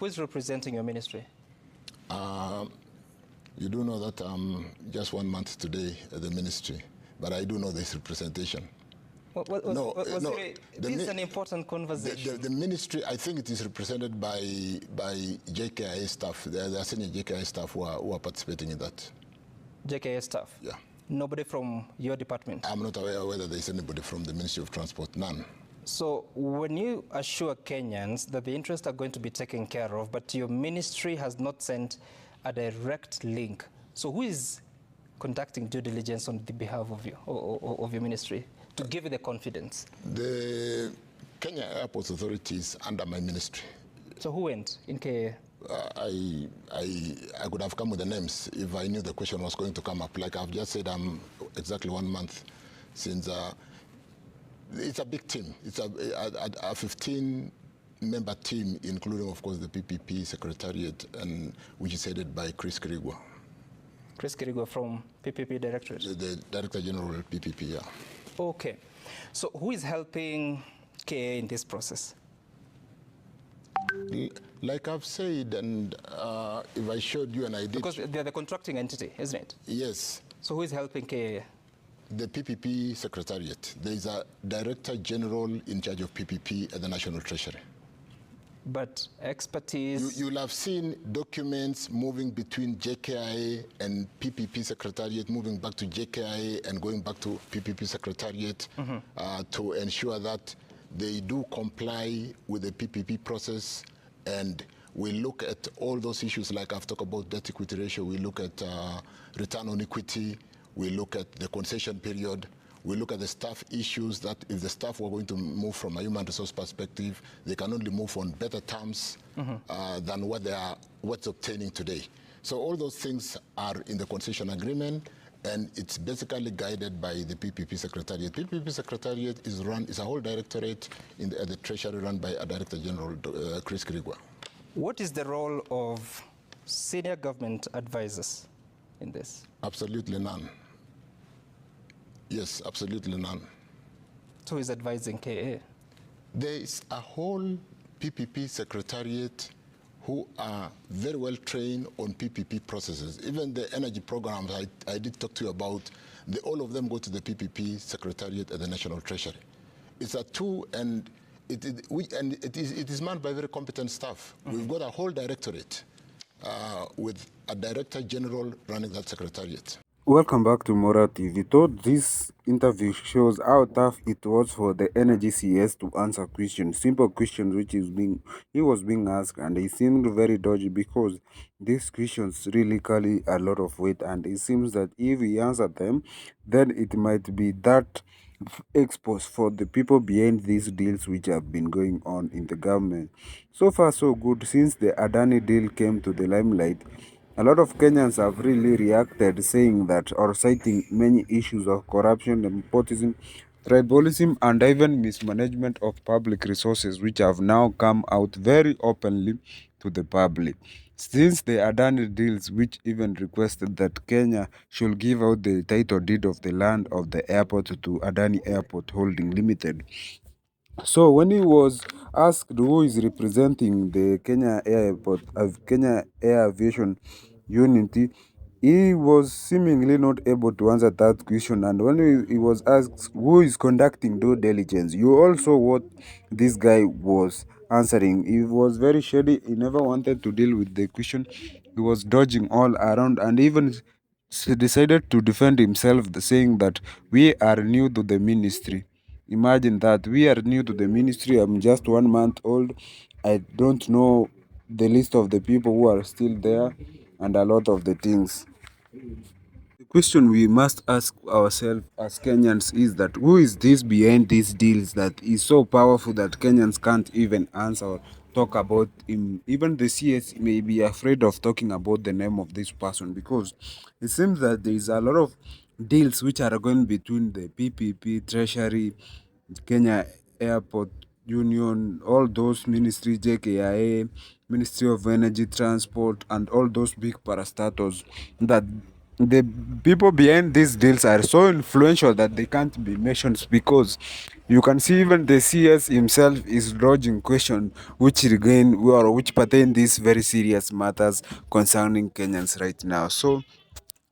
Who is representing your ministry? You do know that I'm just 1 month today at the ministry, but I do know this representation. This is an important conversation. The ministry, I think it is represented by JKIA staff. There are senior JKIA staff who are participating in that. JKIA staff? Yeah. Nobody from your department? I'm not aware whether there is anybody from the Ministry of Transport, none. So when you assure Kenyans that the interests are going to be taken care of, but your ministry has not sent a direct link, so who is conducting due diligence on the behalf of your ministry to give you the confidence? The Kenya Airports Authority is under my ministry. So who went in KA? I could have come with the names if I knew the question was going to come up. Like I've just said, I'm exactly 1 month since. It's a big team. It's a 15-member team, including, of course, the PPP Secretariat, and which is headed by Chris Kirigwa. Chris Kirigwa from PPP Directorate? The Director General of PPP, yeah. Okay. So who is helping KA in this process? Like I've said, and if I showed you and I did... Because they're the contracting entity, isn't it? Yes. So who is helping KA? The PPP Secretariat. There is a Director General in charge of PPP at the National Treasury. But expertise... You'll have seen documents moving between JKIA and PPP Secretariat, moving back to JKIA and going back to PPP Secretariat to ensure that they do comply with the PPP process, and we look at all those issues like I've talked about debt equity ratio, we look at return on equity, we look at the concession period, we look at the staff issues, that if the staff were going to move from a human resource perspective, they can only move on better terms than what's obtaining today. So all those things are in the concession agreement, and it's basically guided by the PPP Secretariat. PPP Secretariat is a whole directorate at the Treasury run by a Director General, Chris Kirigwa. What is the role of senior government advisors in this? Absolutely none. Yes, absolutely none. So who is advising KA? There is a whole PPP Secretariat who are very well trained on PPP processes. Even the energy programs I did talk to you about, all of them go to the PPP Secretariat at the National Treasury. It's a two, and it is manned by very competent staff. We've got a whole directorate with a Director General running that Secretariat. Welcome back to Mora TV. Thought this interview shows how tough it was for the energy CS to answer questions, simple questions which he was being asked, and he seemed very dodgy because these questions really carry a lot of weight, and it seems that if he answered them, then it might be that expose for the people behind these deals which have been going on in the government. So far so good. Since the Adani deal came to the limelight, a lot of Kenyans have really reacted, saying that, or citing many issues of corruption, nepotism, tribalism, and even mismanagement of public resources, which have now come out very openly to the public. Since the Adani deals, which even requested that Kenya should give out the title deed of the land of the airport to Adani Airport Holding Limited. So when he was asked who is representing the Kenya Airport, Kenya Air Aviation Unity, he was seemingly not able to answer that question. And when he was asked who is conducting due diligence, you also what this guy was answering. He was very shady. He never wanted to deal with the question. He was dodging all around, and even decided to defend himself, saying that we are new to the ministry. Imagine that, we are new to the ministry. I'm just 1 month old. I don't know the list of the people who are still there and a lot of the things. The question we must ask ourselves as Kenyans is that who is this behind these deals that is so powerful that Kenyans can't even answer or talk about him. Even the CS may be afraid of talking about the name of this person, because it seems that there is a lot of deals which are going between the PPP, Treasury, Kenya Airport Union, all those ministries, JKIA, Ministry of Energy, Transport, and all those big parastatals, that the people behind these deals are so influential that they can't be mentioned, because you can see even the CS himself is dodging question which regain or which pertain these very serious matters concerning Kenyans right now. So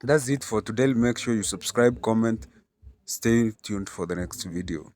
that's it for today. Make sure you subscribe, comment, stay tuned for the next video.